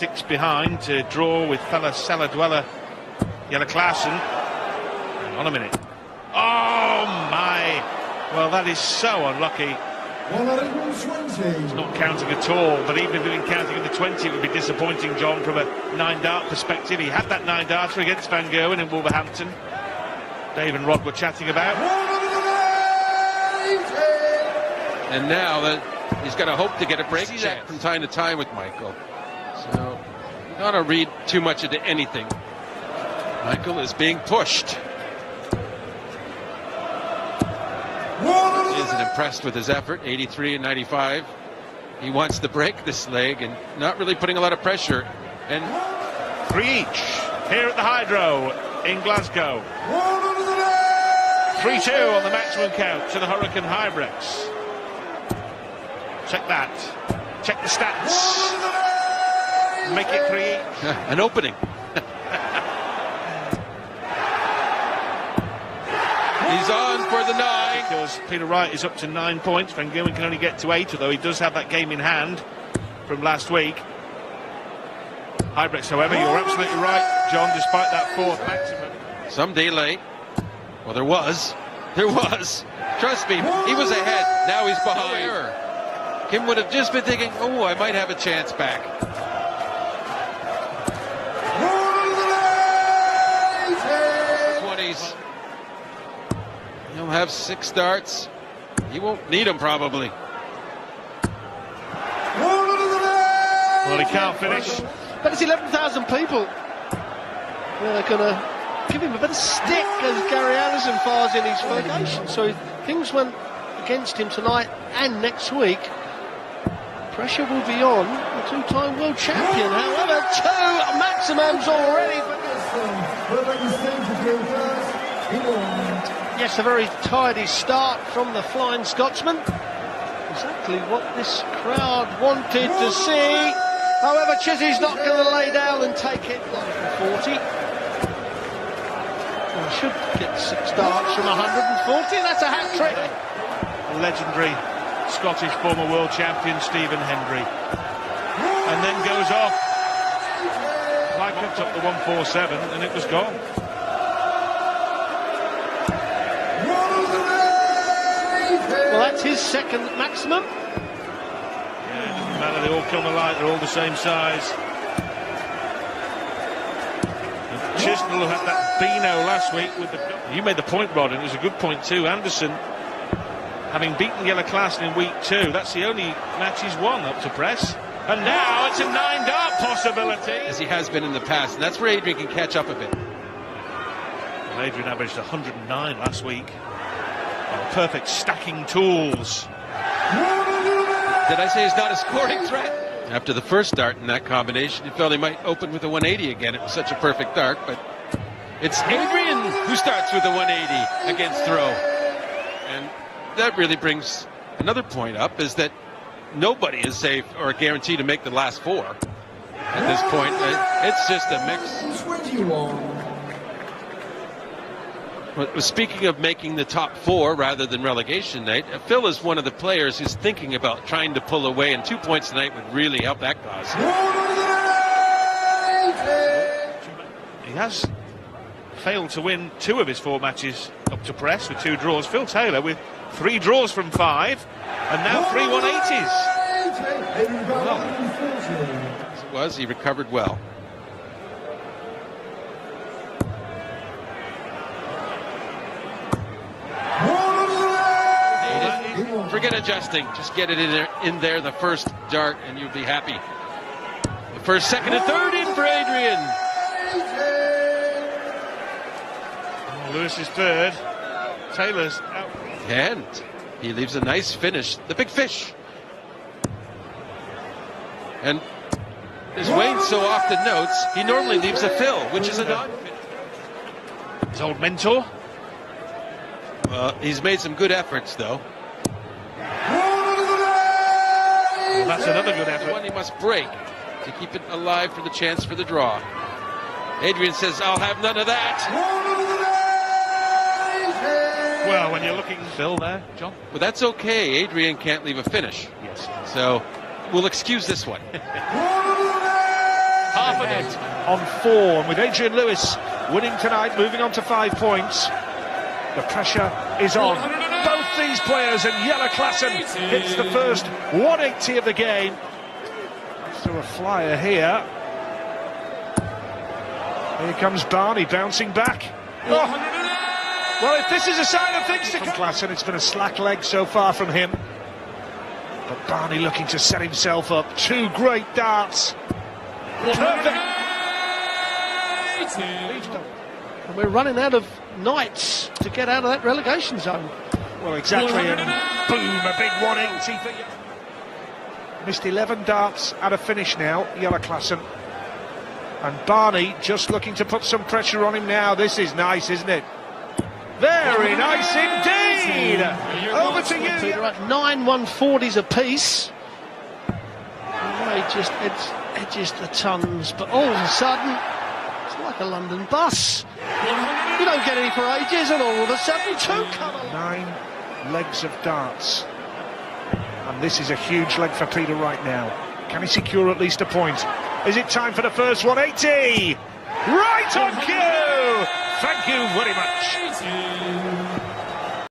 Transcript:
6 behind to draw with fella cellar dweller Jelle Klaassen. Hang on a minute. Oh my! Well, that is so unlucky. It's not counting at all, but even if it were counting at the 20, it would be disappointing, John, from a 9-dart perspective. He had that 9-darter against Van Gerwen in Wolverhampton. Dave and Rod were chatting about. And now that he's got to hope to get a break check from time to time with Michael. So, not to read too much into anything. Michael is being pushed. He isn't impressed with his effort, 83 and 95. He wants to break this leg and not really putting a lot of pressure. And 3 each here at the Hydro in Glasgow. 3-2 on the maximum count to the Hurricane Huybrechts. Check that. Check the stats. Make it 3 each. An opening. He's on for the 9. Because Peter Wright is up to 9 points. Van Gerwen can only get to 8, although he does have that game in hand from last week. Huybrechts, however, you're absolutely right, John, despite that 4th maximum. Some delay. Well, there was. Trust me, he was ahead. Now he's behind. Kim would have just been thinking, oh, I might have a chance back. 20s. He'll have 6 starts. He won't need them probably. Well, he can't finish. But it's 11,000 people. They're going to give him a bit of stick as Gary Anderson fires in his vocation. So things went against him tonight and next week. Pressure will be on the 2-time world champion. However, 2 maximums already. Yes, a very tidy start from the Flying Scotsman. Exactly what this crowd wanted to see. However, Chizzy's not going to lay down and take it. 40. Well, he should get 6 starts from 140. That's a hat-trick. Legendary Scottish former world champion Stephen Hendry. And then goes off. Lycott up the 147 and it was gone. Well, that's his 2nd maximum. Yeah, it doesn't matter, they all come alike, they're all the same size. And Chisnell had that Beano last week with the... You made the point, Rod, and it was a good point too. Anderson, having beaten Jelle Klaassen in week 2, that's the only match he's won up to press. And now it's a 9-dart possibility. As he has been in the past, and that's where Adrian can catch up a bit. Well, Adrian averaged 109 last week. Perfect stacking tools. Did I say he's not a scoring threat? After the first dart in that combination, you felt he might open with a 180 again. It was such a perfect dart, but it's Adrian who starts with a 180 against throw. And that really brings another point up, is that nobody is safe or guaranteed to make the last 4 at this point. It's just a mix. 21. Speaking of making the top 4 rather than relegation night, Phil is one of the players who's thinking about trying to pull away, and 2 points tonight would really help that cause. He has failed to win 2 of his 4 matches up to press with 2 draws. Phil Taylor with 3 draws from 5 and now 3 180s. Well, as it was, he recovered well. Forget adjusting. Just get it in there the first dart, and you'll be happy. The first, 2nd, and 3rd in for Adrian. Oh, Lewis is 3rd. Taylor's out. And he leaves a nice finish. The big fish. And as Wayne so often notes, he normally leaves a fill, which is a non-finish. His old mentor. He's made some good efforts, though. Well, that's another good effort. One he must break to keep it alive for the chance for the draw. Adrian says, I'll have none of that. Well, when you're looking... Phil there, John? Well, that's okay. Adrian can't leave a finish. Yes. So we'll excuse this one. ahead on 4, and with Adrian Lewis winning tonight, moving on to 5 points, the pressure is on both these players, and Jelle Klaassen hits the first 180 of the game. Through a flyer here. Here comes Barney bouncing back. Oh. Well, if this is a sign of things to come, Klaassen, it's been a slack leg so far from him. But Barney looking to set himself up. 2 great darts. Perfect. And we're running out of nights to get out of that relegation zone. Well, exactly, and boom, a big 180 for you. Missed 11 darts at a finish now, Jelle Klaassen. And Barney just looking to put some pressure on him now. This is nice, isn't it? Very nice indeed. Over to you. Peter, at 9 140s apiece. He just edges the tons, but all of a sudden, it's like a London bus. You don't get any for ages, and all of a sudden, 2 come along. 9 legs of darts. And this is a huge leg for Peter right now. Can he secure at least a point? Is it time for the first 180? Right on cue! Thank you very much.